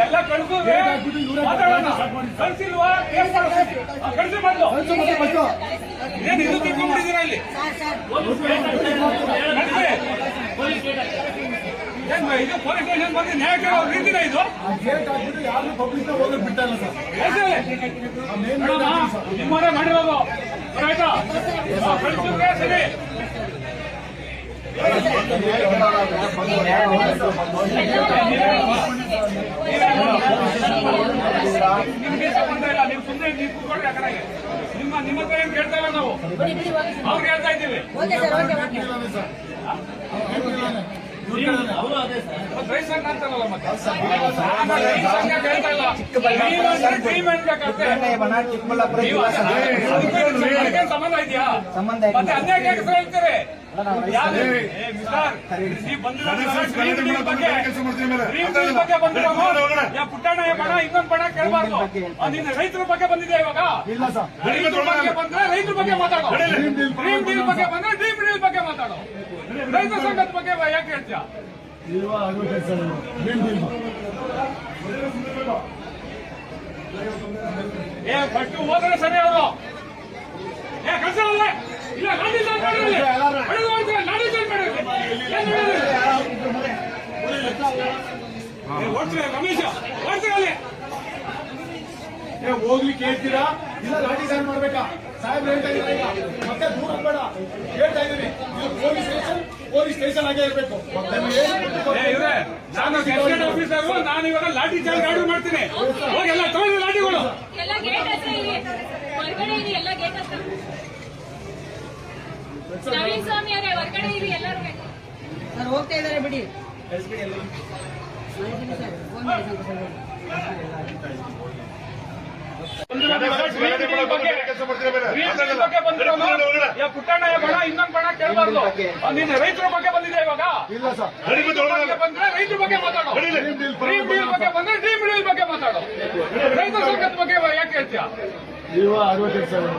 ಎಲ್ಲ ಕಳಿಸು ಕಳಿಸಿಲ್ವಾ ಕಳಿಸಿ ಮಾಡ್ಲು ಏನ್ ಇದು ತಿಳ್ಕೊಂಡ್ಬಿಟ್ಟಿದ್ದೀರಾ ಇಲ್ಲಿ ಇದು ಪೊಲೀಸ್ ಸ್ಟೇಷನ್ ಬಂದು ನ್ಯಾಯ ಕೇಳೋ ರೀತಿನ ಇದು ನಿಮ್ಮವರೇ ಮಾಡಿರೋದು ಆಯ್ತಾ ಕಳಿಸಿದ್ರೆ ಸರಿ ನಿಮ್ಗೆ ಸಂಬಂಧ ಇಲ್ಲ. ನೀವು ಸುಮ್ಮನೆ ನೀವು ಕೂತ್ಕೊಳ್ಳಿ. ಆ ಕಡೆಗೆ ನಿಮ್ಮ ಹತ್ರ ಏನ್ ಕೇಳ್ತಾ ಇಲ್ಲ ನಾವು ಅವ್ರಿಗೆ ಹೇಳ್ತಾ ಇದ್ದೀವಿ. ರೈತ ಸಂಘ ಅಂತಾರಲ್ಲ ಮತ್ತೆ ಸಂಘ ಕೇಳ್ತಾ ಇಲ್ಲ. ಸಂಬಂಧ ಇದೆಯಾ? ಮತ್ತೆ ಅನ್ಯಾಯ ಹೇಳ್ತಾರೆ ಪುಟ್ಟಣ್ಣ ಬಣ ಇನ್ನೊಂದು ಬಣ ಕೇಳಬಾರ್ದು. ನೀನು ರೈತರ ಬಗ್ಗೆ ಬಂದಿದೆ ಇವಾಗ. ರೈತರ ಬಗ್ಗೆ ಬಂದ್ರೆ ರೈತರ ಬಗ್ಗೆ ಮಾತಾಡೋ. ಡ್ರೀಮ್ ಡೀಲ್ ಬಗ್ಗೆ ಬಂದ್ರೆ ಡ್ರೀಮ್ ಡೀಲ್ ಬಗ್ಗೆ ಮಾತಾಡೋ. ರೈತ ಸಂಘದ ಬಗ್ಗೆ ಯಾಕೆ ಹೇಳ್ತೀಯ? ಫಸ್ಟ್ ಹೋದ್ರೆ ಸರಿ ಅವರು ಕೆಲಸ ಇಲ್ಲ. ಲಾಠಿ ಚಾರ್ಜ್ ಮಾಡಿರಲಿ, ಲಾಠಿ ಚಾರ್ಜ್ ಮಾಡಿರಲಿ. ಓಡ್ತೀರಾ ರಮೇಶ? ಓಡ್ತೀರಾ ಅಲ್ಲಿ ಹೋಗ್ಲಿಕ್ಕೆ ಹೇಳ್ತೀರಾ ಇಲ್ಲ ಲಾಠಿ ಚಾರ್ಜ್ ಮಾಡ್ಬೇಕಾ? ಸಾಹೇಬ್ ಹೇಳ್ತಾ ಇದ್ದಾರೆ ಈಗ ಮತ್ತೆ ದೂರ ಬೇಡ ಹೇಳ್ತಾ ಇದ್ದೀನಿ. ಇದು ಪೊಲೀಸ್ ಸ್ಟೇಷನ್ ಆಗೇ ಇರಬೇಕು. ನಾನು ಗೆಸ್ಟೆಡ್ ಆಫೀಸರ್, ನಾನು ಇವಾಗ ಲಾಠಿ ಚಾರ್ಜ್ ಆರ್ಡರ್ ಮಾಡ್ತೀನಿ. ಹೋಗಿ ಎಲ್ಲ ತಗೊಳ್ಳಿ ಲಾಠಿಗಳು. ನವೀನ್ ಸ್ವಾಮಿ ಅವರೇ ಹೊರಗಡೆ ಇರಿ ಎಲ್ಲರೂ. ಸರ್ ಹೋಗ್ತಾ ಇದ್ದಾರೆ ಬಿಡಿ. ಪುಟ್ಟಣ್ಣ ಬಣ ಇನ್ನೊಂದು ಬಣ ಕೇಳಬಾರ್ದು. ನೀನು ರೈತರ ಬಗ್ಗೆ ಬಂದಿದೆ ಇವಾಗ. ಇಲ್ಲ ಸರ್ ಬಂದ್ರೆ ರೈತರ ಬಗ್ಗೆ ಮಾತಾಡೋ. ಡ್ರೀಮ್ ಡೀಲ್ ಬಗ್ಗೆ ಬಂದ್ರೆ ಡ್ರೀಮ್ ಡೀಲ್ ಬಗ್ಗೆ ಮಾತಾಡೋ. ರೈತ ಸಂಘದ ಬಗ್ಗೆ ಯಾಕೆ ಹೇಳ್ತೀಯ? 62 ಸಾವಿರ